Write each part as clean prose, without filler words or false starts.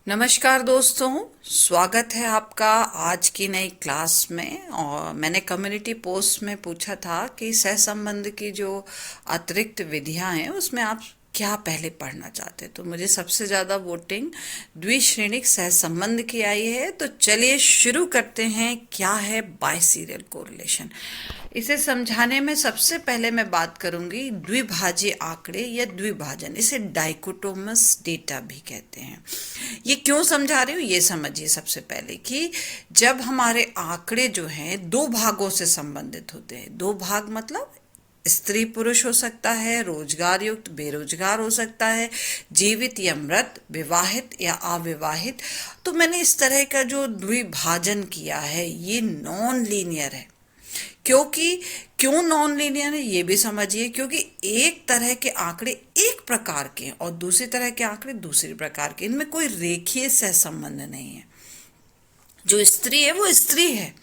नमस्कार दोस्तों, स्वागत है आपका आज की नई क्लास में। और मैंने कम्युनिटी पोस्ट में पूछा था कि सहसंबंध की जो अतिरिक्त विधियां हैं उसमें आप क्या पहले पढ़ना चाहते हैं। तो मुझे सबसे ज़्यादा वोटिंग द्विश्रेणिक सहसंबंध की आई है। तो चलिए शुरू करते हैं। क्या है बायसीरियल कोरिलेशन? इसे समझाने में सबसे पहले मैं बात करूंगी द्विभाज्य आंकड़े या द्विभाजन। इसे डाइकोटोमस डेटा भी कहते हैं। ये क्यों समझा रही हूँ ये समझिए। सबसे पहले कि जब हमारे आंकड़े जो हैं दो भागों से संबंधित होते हैं, दो भाग मतलब स्त्री पुरुष हो सकता है, रोजगार युक्त बेरोजगार हो सकता है, जीवित या मृत, विवाहित या अविवाहित। तो मैंने इस तरह का जो द्विभाजन किया है ये नॉन लीनियर है। क्योंकि क्यों नॉन लीनियर है ये भी समझिए। क्योंकि एक तरह के आंकड़े एक प्रकार के हैं और दूसरी तरह के आंकड़े दूसरी प्रकार के, इनमें कोई रेखीय सहसंबंध नहीं है। जो स्त्री है वो स्त्री है,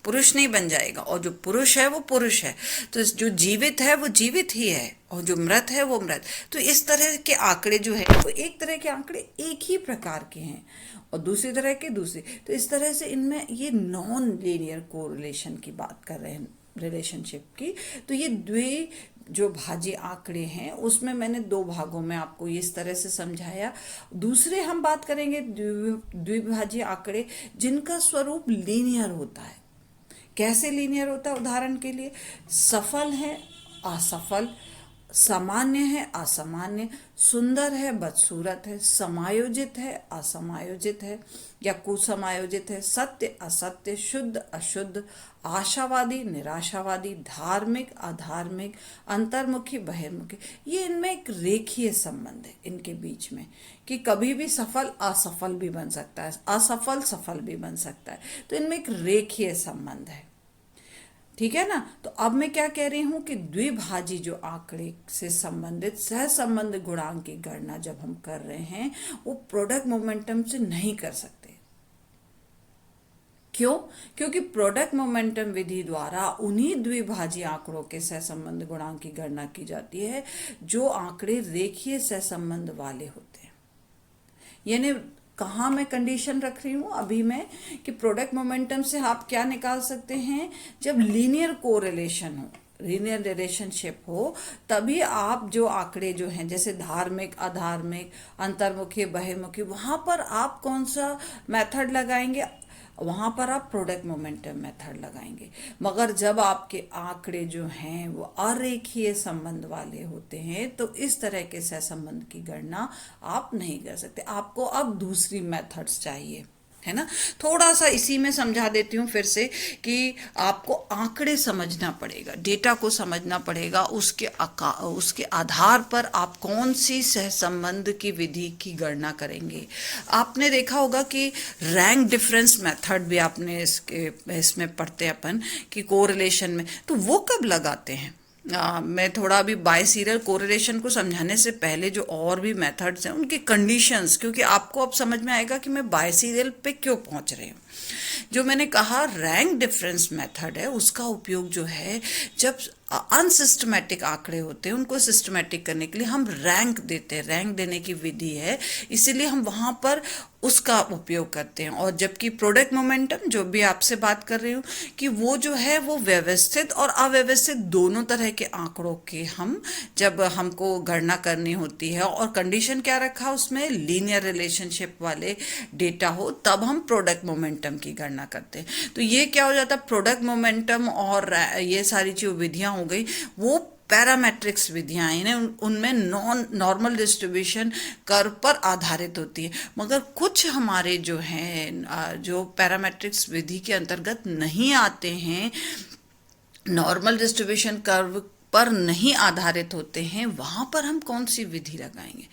पुरुष नहीं बन जाएगा, और जो पुरुष है वो पुरुष है। तो जो जीवित है वो जीवित ही है और जो मृत है वो मृत। तो इस तरह के आंकड़े जो है वो एक तरह के आंकड़े एक ही प्रकार के हैं और दूसरी तरह के दूसरे। तो इस तरह से इनमें ये नॉन लीनियर कोरिलेशन की बात कर रहे हैं, रिलेशनशिप की। तो ये जो भाज्य आंकड़े हैं उसमें मैंने दो भागों में आपको इस तरह से समझाया। दूसरे हम बात करेंगे द्विभाज्य आंकड़े जिनका स्वरूप लीनियर होता है। कैसे लीनियर होता है? उदाहरण के लिए सफल है, असफल, सामान्य है, असामान्य, सुंदर है, बदसूरत है, समायोजित है, असमायोजित है या कुसमायोजित है, सत्य असत्य, शुद्ध अशुद्ध, आशावादी निराशावादी, धार्मिक अधार्मिक, अंतर्मुखी बहिर्मुखी। ये इनमें एक रेखीय संबंध है इनके बीच में कि कभी भी सफल असफल भी बन सकता है, असफल सफल भी बन सकता है। तो इनमें एक रेखीय संबंध है। ठीक है ना? तो अब मैं क्या कह रही हूं कि द्विभाजी जो आंकड़े से संबंधित सहसंबंध गुणांक की गणना जब हम कर रहे हैं वो प्रोडक्ट मोमेंटम से नहीं कर सकते। क्यों? क्योंकि प्रोडक्ट मोमेंटम विधि द्वारा उन्हीं द्विभाजी आंकड़ों के सहसंबंध गुणांक की गणना की जाती है जो आंकड़े रेखीय सहसंबंध वाले होते हैं। यानी कहाँ मैं कंडीशन रख रही हूँ अभी मैं कि प्रोडक्ट मोमेंटम से आप क्या निकाल सकते हैं? जब लीनियर कोरिलेशन हो, लीनियर रिलेशनशिप हो, तभी आप जो आंकड़े जो हैं जैसे धार्मिक अधार्मिक अंतर्मुखी बहिर्मुखी, वहां पर आप कौन सा मेथड लगाएंगे? वहां पर आप प्रोडक्ट मोमेंटम मेथड लगाएंगे। मगर जब आपके आंकड़े जो हैं वो अरेखीय संबंध वाले होते हैं तो इस तरह के सहसंबंध की गणना आप नहीं कर सकते। आपको अब दूसरी मेथड्स चाहिए, है ना? थोड़ा सा इसी में समझा देती हूँ फिर से कि आपको आंकड़े समझना पड़ेगा, डेटा को समझना पड़ेगा, उसके आधार पर आप कौन सी सहसंबंध की विधि की गणना करेंगे। आपने देखा होगा कि रैंक डिफरेंस मेथड भी आपने इसमें पढ़ते अपन कि कोरिलेशन में, तो वो कब लगाते हैं? मैं थोड़ा अभी बायसीरियल कोरिलेशन को समझाने से पहले जो और भी मेथड्स हैं उनकी कंडीशंस, क्योंकि आपको अब समझ में आएगा कि मैं बायसीरियल पे क्यों पहुंच रही हूँ। जो मैंने कहा रैंक डिफरेंस मेथड है, उसका उपयोग जो है जब अनसिस्टमेटिक आंकड़े होते हैं उनको सिस्टमेटिक करने के लिए हम रैंक देते हैं, रैंक देने की विधि है, इसीलिए हम वहां पर उसका उपयोग करते हैं। और जबकि प्रोडक्ट मोमेंटम जो भी आपसे बात कर रही हूँ कि वो जो है वो व्यवस्थित और अव्यवस्थित दोनों तरह के आंकड़ों के हम जब हमको गणना करनी होती है और कंडीशन क्या रखा उसमें, लीनियर रिलेशनशिप वाले डेटा हो, तब हम प्रोडक्ट मोमेंटम की गणना करते हैं। तो ये क्या हो जाता है, प्रोडक्ट मोमेंटम और ये सारी जो विधियां हो गई वो पैरामेट्रिक्स विधियां हैं, उनमें नॉर्मल डिस्ट्रीब्यूशन कर्व पर आधारित होती है। मगर कुछ हमारे जो हैं जो पैरामेट्रिक्स विधि के अंतर्गत नहीं आते हैं, नॉर्मल डिस्ट्रीब्यूशन कर्व पर नहीं आधारित होते हैं, वहां पर हम कौन सी विधि लगाएंगे?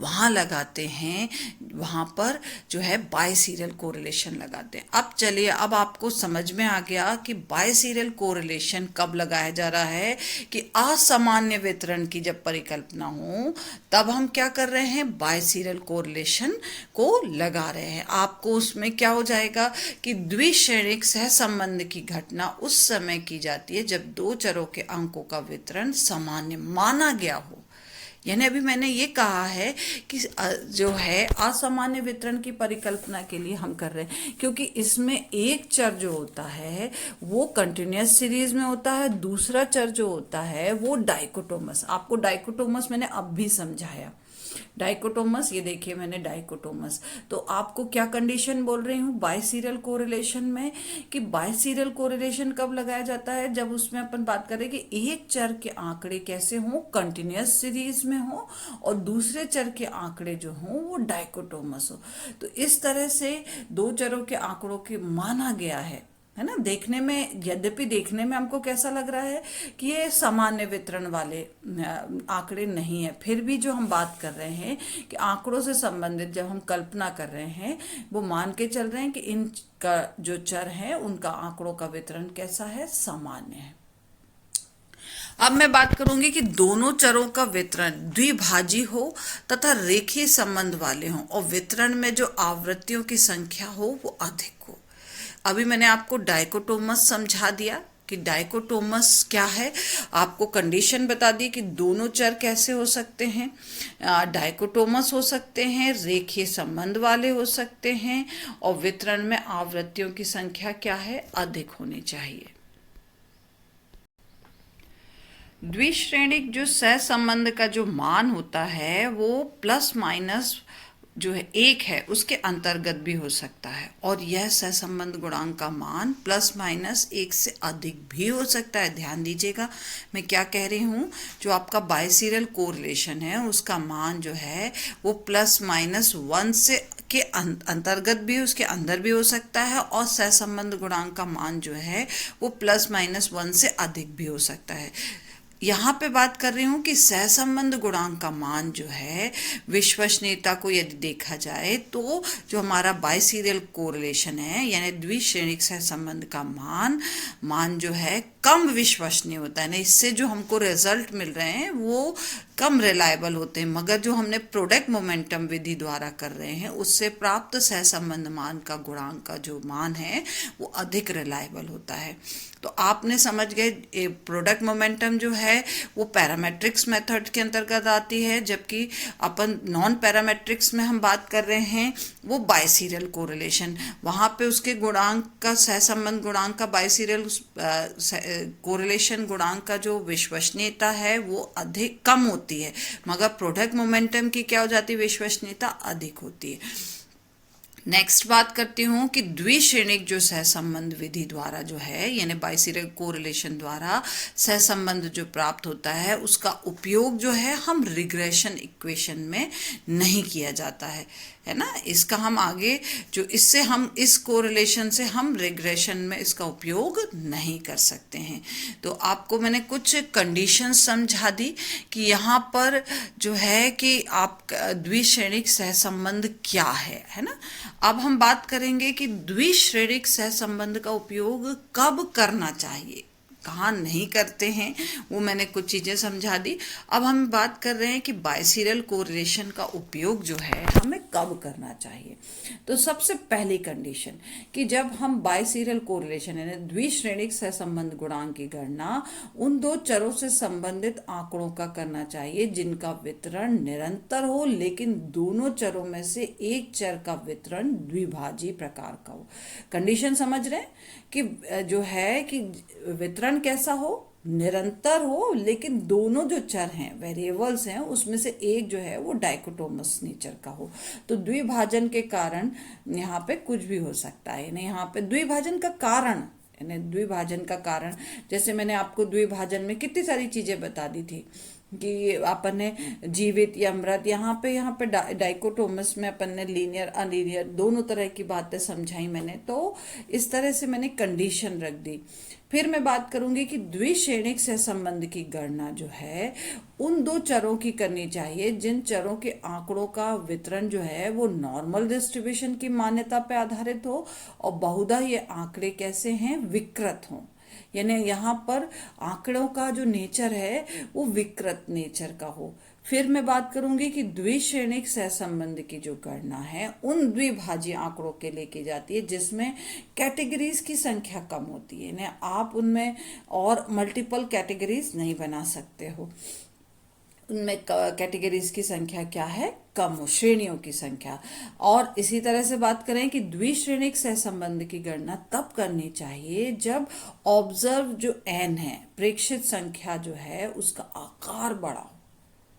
वहां लगाते हैं, वहां पर जो है बायसीरियल कोरिलेशन लगाते हैं। अब चलिए, अब आपको समझ में आ गया कि बायसीरियल कोरिलेशन कब लगाया जा रहा है कि असामान्य वितरण की जब परिकल्पना हो तब हम क्या कर रहे हैं, बायसीरियल कोरिलेशन को लगा रहे हैं। आपको उसमें क्या हो जाएगा कि द्विश्रेणिक सहसंबंध की घटना उस समय की जाती है जब दो चरों के अंकों का वितरण सामान्य माना गया हो। यानी अभी मैंने ये कहा है कि जो है असामान्य वितरण की परिकल्पना के लिए हम कर रहे हैं, क्योंकि इसमें एक चर जो होता है वो कंटिन्यूअस सीरीज में होता है, दूसरा चर जो होता है वो डाइकोटोमस। आपको डाइकोटोमस मैंने अब भी समझाया। डाइकोटोमस, ये देखिए मैंने डाइकोटोमस, तो आपको क्या कंडीशन बोल रही हूँ बाइसीरियल कोरिलेशन में, कि बाइसीरियल कोरिलेशन कब लगाया जाता है, जब उसमें अपन बात करें कि एक चर के आंकड़े कैसे हों, कंटिन्यूअस सीरीज में हो, और दूसरे चर के आंकड़े जो हों वो डाइकोटोमस हो। तो इस तरह से दो चरों के आंकड़ों के माना गया है ना। देखने में, यद्यपि देखने में हमको कैसा लग रहा है कि ये सामान्य वितरण वाले आंकड़े नहीं है, फिर भी जो हम बात कर रहे हैं कि आंकड़ों से संबंधित जब हम कल्पना कर रहे हैं, वो मान के चल रहे हैं कि इन का जो चर है उनका आंकड़ों का वितरण कैसा है, सामान्य है। अब मैं बात करूंगी कि दोनों चरों का वितरण द्विभाजी हो तथा रेखीय संबंध वाले हों, और वितरण में जो आवृत्तियों की संख्या हो वो अधिक हो। अभी मैंने आपको डाइकोटोमस समझा दिया कि डाइकोटोमस क्या है, आपको कंडीशन बता दी कि दोनों चर कैसे हो सकते हैं, डाइकोटोमस हो सकते हैं, रेखीय संबंध वाले हो सकते हैं, और वितरण में आवृत्तियों की संख्या क्या है, अधिक होनी चाहिए। द्विश्रेणिक जो सहसंबंध का जो मान होता है वो प्लस माइनस जो है एक है उसके अंतर्गत भी हो सकता है, और यह सहसंबंध गुणांक का मान प्लस माइनस एक से अधिक भी हो सकता है। ध्यान दीजिएगा मैं क्या कह रही हूँ, जो आपका बाइसीरियल कोरिलेशन है उसका मान जो है वो प्लस माइनस 1 से के अंतर्गत भी, उसके अंदर भी हो सकता है, और सहसंबंध गुणांक का मान जो है वो प्लस माइनस 1 से अधिक भी हो सकता है। यहाँ पे बात कर रही हूँ कि सहसंबंध गुणांक का मान जो है, विश्वसनीयता को यदि देखा जाए तो जो हमारा बाइसीरियल कोरिलेशन है यानी द्विश्रेणिक सहसंबंध का मान जो है कम विश्वसनीय होता है ना, इससे जो हमको रिजल्ट मिल रहे हैं वो कम रिलायबल होते हैं, मगर जो हमने प्रोडक्ट मोमेंटम विधि द्वारा कर रहे हैं उससे प्राप्त सहसंबंध मान का गुणांक का जो मान है वो अधिक रिलायबल होता है। तो आपने समझ गए, प्रोडक्ट मोमेंटम जो है वो पैरामेट्रिक्स मेथड के अंतर्गत आती है, जबकि अपन नॉन पैरामेट्रिक्स में हम बात कर रहे हैं वो बाइसीरियल कोरिलेशन, वहाँ पे उसके गुणांक का, सहसंबंध गुणांक का, बाइसीरियल कोरिलेशन गुणांक का जो विश्वसनीयता है वो अधिक कम होती है, मगर प्रोडक्ट मोमेंटम की क्या हो जाती है, विश्वसनीयता अधिक होती है। नेक्स्ट बात करती हूँ कि द्विश्रेणिक जो सहसंबंध विधि द्वारा जो है यानी बाइसीरियल कोरिलेशन द्वारा सहसंबंध जो प्राप्त होता है उसका उपयोग जो है हम रिग्रेशन इक्वेशन में नहीं किया जाता है ना। इसका हम आगे जो इससे हम इस कोरिलेशन से हम रिग्रेशन में इसका उपयोग नहीं कर सकते हैं। तो आपको मैंने कुछ कंडीशंस समझा दी कि यहाँ पर जो है कि आप द्विश्रेणिक सहसंबंध क्या है ना। अब हम बात करेंगे कि द्विश्रेणिक सहसंबंध का उपयोग कब करना चाहिए, कहाँ नहीं करते हैं, वो मैंने कुछ चीज़ें समझा दी। अब हम बात कर रहे हैं कि बाइसीरियल कोरिलेशन का उपयोग जो है हमें कब करना चाहिए। तो सबसे पहली कंडीशन कि जब हम बाइसीरियल कोरिलेशन यानी द्विश्रेणिक सहसंबंध गुणांक की गणना उन दो चरों से संबंधित आंकड़ों का करना चाहिए जिनका वितरण निरंतर हो, लेकिन दोनों चरों में से एक चर का वितरण द्विभाजी प्रकार का हो। कंडीशन समझ रहे हैं कि जो है कि वितरण कैसा हो, निरंतर हो, लेकिन दोनों जो चर हैं, वेरिएबल्स हैं, उसमें से एक जो है वो डाइकोटोमस नेचर का हो। तो द्विभाजन के कारण यहाँ पे कुछ भी हो सकता है, यानी यहाँ पे द्विभाजन का कारण, यानी द्विभाजन का कारण, जैसे मैंने आपको द्विभाजन में कितनी सारी चीजें बता दी थी कि अपन ने जीवित या मृत, यहाँ पे डाइकोटोमस में अपन ने लीनियर अनलीनियर दोनों तरह की बातें समझाई मैंने। तो इस तरह से मैंने कंडीशन रख दी। फिर मैं बात करूंगी कि द्विश्रेणिक सहसंबंध की गणना जो है उन दो चरों की करनी चाहिए जिन चरों के आंकड़ों का वितरण जो है वो नॉर्मल डिस्ट्रीब्यूशन की मान्यता पर आधारित हो, और बहुधा ये आंकड़े कैसे हैं, विकृत हों, यानी यहाँ पर आंकड़ों का जो नेचर है वो विकृत नेचर का हो। फिर मैं बात करूंगी कि द्विश्रेणिक सहसंबंध की जो गणना है उन द्विभाजी आंकड़ों के लिए की जाती है जिसमें कैटेगरीज की संख्या कम होती है, यानी आप उनमें और मल्टीपल कैटेगरीज नहीं बना सकते हो। उनमें कैटेगरीज की संख्या क्या है, कम हो, श्रेणियों की संख्या। और इसी तरह से बात करें कि द्विश्रेणिक सहसंबंध की गणना तब करनी चाहिए जब ऑब्जर्व जो एन है, प्रेक्षित संख्या जो है, उसका आकार बड़ा हो,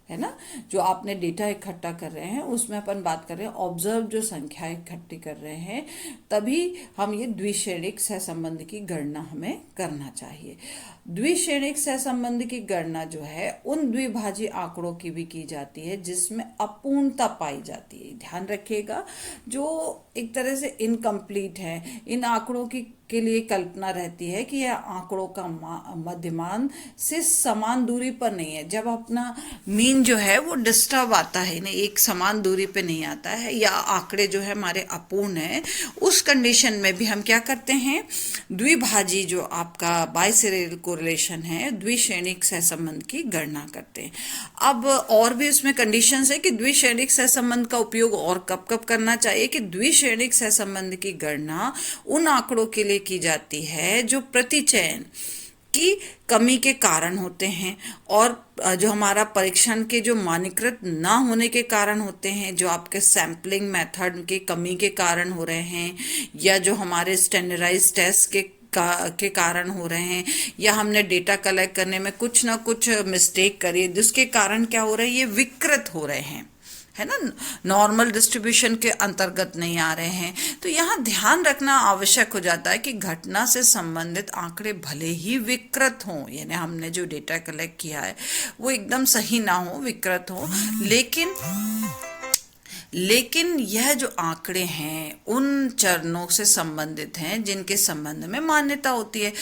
है ना। जो आपने डेटा इकट्ठा कर रहे हैं उसमें अपन बात कर रहे हैं ऑब्जर्व जो संख्या इकट्ठी कर रहे हैं, तभी हम ये द्विश्रेणिक सहसंबंध की गणना हमें करना चाहिए। द्विश्रेणिक सहसंबंध की गणना जो है उन द्विभाजी आंकड़ों की भी की जाती है जिसमें अपूर्णता पाई जाती है। ध्यान रखिएगा, जो एक तरह से इनकम्प्लीट है, इन आंकड़ों की के लिए कल्पना रहती है कि यह आंकड़ों का मध्यमान से समान दूरी पर नहीं है। जब अपना मीन जो है वो डिस्टर्ब आता है, नहीं एक समान दूरी पे नहीं आता है, या आंकड़े जो है हमारे अपूर्ण है, उस कंडीशन में भी हम क्या करते हैं, द्विभाजी जो आपका बाइसेरियल कोरिलेशन है, द्विश्रेणिक सहसंबंध की गणना करते हैं। अब और भी इसमें कंडीशंस है कि द्विश्रेणिक सहसंबंध का उपयोग और कब कब करना चाहिए, कि द्विश्रेणिक सहसंबंध की गणना उन आंकड़ों के लिए की जाती है जो प्रतिचयन की कमी के कारण होते हैं, और जो हमारा परीक्षण के जो मानकीकृत ना होने के कारण होते हैं, जो आपके सैम्पलिंग मेथड के कमी के कारण हो रहे हैं, या जो हमारे स्टैंडर्डाइज टेस्ट के कारण हो रहे हैं, या हमने डेटा कलेक्ट करने में कुछ ना कुछ मिस्टेक करी जिसके कारण क्या हो रहा है, ये विकृत हो रहे हैं, है ना, नॉर्मल डिस्ट्रीब्यूशन के अंतर्गत नहीं आ रहे हैं। तो यहाँ ध्यान रखना आवश्यक हो जाता है कि घटना से संबंधित आंकड़े भले ही विकृत हों, यानी हमने जो डेटा कलेक्ट किया है वो एकदम सही ना हो, विकृत हो, लेकिन यह जो आंकड़े हैं उन चरणों से संबंधित हैं जिनके संबंध में मान्यता होती है।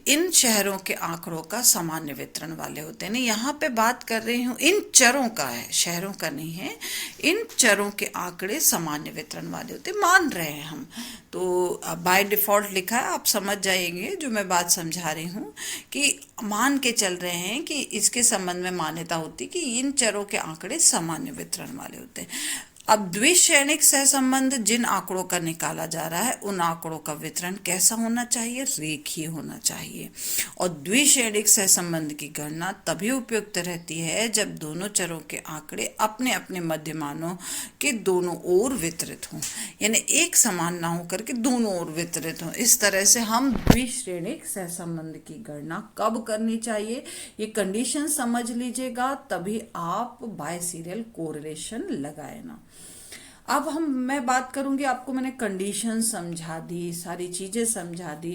इन शहरों के आंकड़ों का सामान्य वितरण वाले होते हैं। नहीं, यहाँ पे बात कर रही हूँ इन चरों का है, शहरों का नहीं है। इन चरों के आंकड़े सामान्य वितरण वाले होते हैं, मान रहे हैं हम, तो बाय डिफॉल्ट लिखा है, आप समझ जाएंगे जो मैं बात समझा रही हूँ, कि मान के चल रहे हैं कि इसके संबंध में मान्यता होती कि इन चरों के आंकड़े सामान्य वितरण वाले होते हैं। अब द्विश्रेणिक सहसंबंध जिन आंकड़ों का निकाला जा रहा है उन आंकड़ों का वितरण कैसा होना चाहिए, रेखीय होना चाहिए। और द्विश्रेणिक सहसंबंध की गणना तभी उपयुक्त रहती है जब दोनों चरों के आंकड़े अपने अपने मध्यमानों के दोनों ओर वितरित हों, यानी एक समान ना होकर के दोनों ओर वितरित हों। इस तरह से हम द्विश्रेणिक सहसंबंध की गणना कब करनी चाहिए, ये कंडीशन समझ लीजिएगा, तभी आप बायसीरियल कोरिलेशन लगाए ना। अब मैं बात करूंगी, आपको मैंने कंडीशन समझा दी, सारी चीजें समझा दी,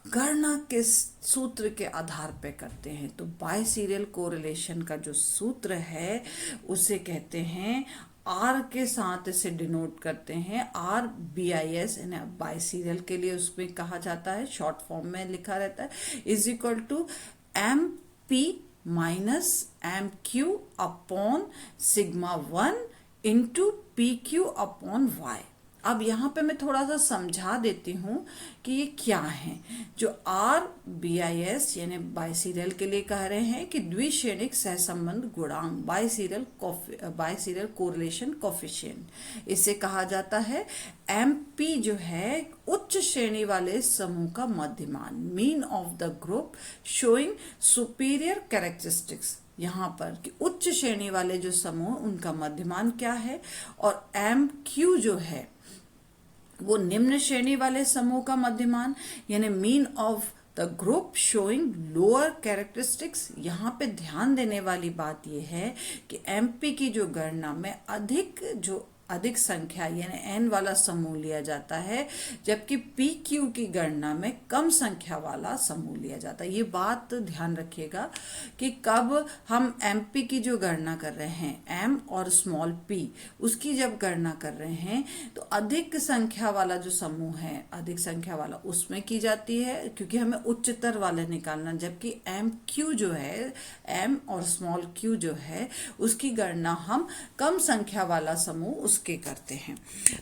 गणना किस सूत्र के आधार पे करते हैं। तो बायसीरियल कोरिलेशन का जो सूत्र है उसे कहते हैं, आर के साथ इसे डिनोट करते हैं, RBIS, यानी बायसीरियल के लिए उसमें कहा जाता है, शॉर्ट फॉर्म में लिखा रहता है, is equal to MP minus MQ upon sigma 1 into PQ upon Y। अब यहाँ पे मैं थोड़ा सा समझा देती हूँ कि ये क्या है। जो RBIS यानी बायसीरियल के लिए कह रहे हैं कि द्विश्रेणिक सहसंबंध गुणांक, बायसीरियल कोरिलेशन कोफिशिएंट, इसे कहा जाता है। MP जो है उच्च श्रेणी वाले समूह का मध्यमान, mean of the group showing superior characteristics, यहाँ पर कि उच्च श्रेणी वाले जो समूह उनका मध्यमान क्या है, और MQ जो है वो निम्न श्रेणी वाले समूह का मध्यमान, यानी mean of the group showing lower characteristics. यहाँ पे ध्यान देने वाली बात यह है कि MP की जो गणना में अधिक संख्या यानी n वाला समूह लिया जाता है, जबकि PQ की गणना में कम संख्या वाला समूह लिया जाता है। ये बात ध्यान रखिएगा कि कब हम MP की जो गणना कर रहे हैं, M और स्मॉल p, उसकी जब गणना कर रहे हैं तो अधिक संख्या वाला जो समूह है, अधिक संख्या वाला उसमें की जाती है, क्योंकि हमें उच्चतर वाले निकालना, जबकि MQ जो है, M और स्मॉल q जो है, उसकी गणना हम कम संख्या वाला समूह के करते हैं।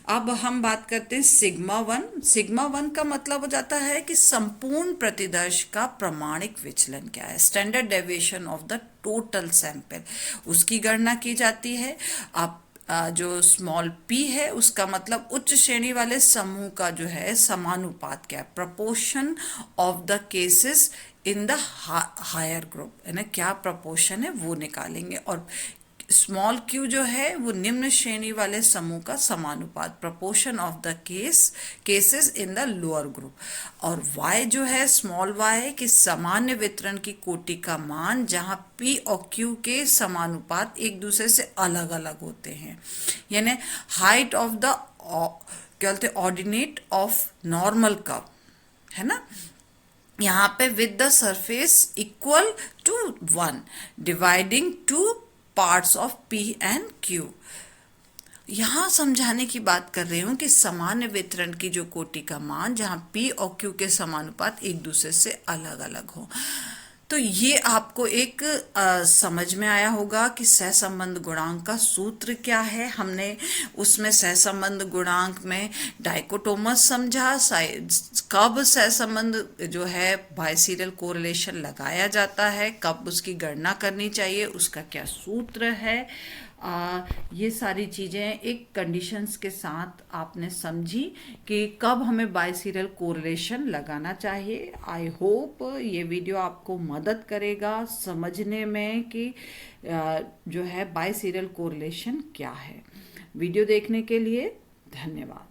अब हम बात करते हैं सिग्मा 1। सिग्मा 1 का मतलब हो जाता है कि संपूर्ण प्रतिदर्श का प्रमाणिक विचलन क्या है, standard deviation of the total sample, उसकी गणना की जाती है। आप जो स्मॉल p है उसका मतलब उच्च श्रेणी वाले समूह का जो है समानुपात क्या है, proportion of the cases in the higher group, है ना, क्या प्रपोर्शन है वो निकालेंगे। और स्मॉल क्यू जो है वो निम्न श्रेणी वाले समूह का समानुपात, proportion of the cases in the lower group. और वाई जो है, स्मॉल वाई है कि सामान्य वितरण की कोटि का मान जहां पी और क्यू के समानुपात एक दूसरे से अलग अलग होते हैं, यानी हाइट ऑफ द क्या बोलते ऑर्डिनेट ऑफ नॉर्मल कर्व, है ना, यहाँ पे with the surface equal to 1 dividing two parts of P and Q. यहाँ समझाने की बात कर रही हूँ कि सामान्य वितरण की जो कोटि का मान जहाँ पी और क्यू के समानुपात एक दूसरे से अलग अलग हो। तो ये आपको एक समझ में आया होगा कि सहसंबंध गुणांक का सूत्र क्या है। हमने उसमें सहसंबंध गुणांक में डाइकोटोमस समझा, कब सहसंबंध जो है बायसीरियल कोरिलेशन लगाया जाता है, कब उसकी गणना करनी चाहिए, उसका क्या सूत्र है। ये सारी चीज़ें एक कंडीशंस के साथ आपने समझी कि कब हमें बायसीरियल कोरिलेशन लगाना चाहिए। आई होप ये वीडियो आपको मदद करेगा समझने में कि जो है बायसीरियल कोरिलेशन क्या है। वीडियो देखने के लिए धन्यवाद।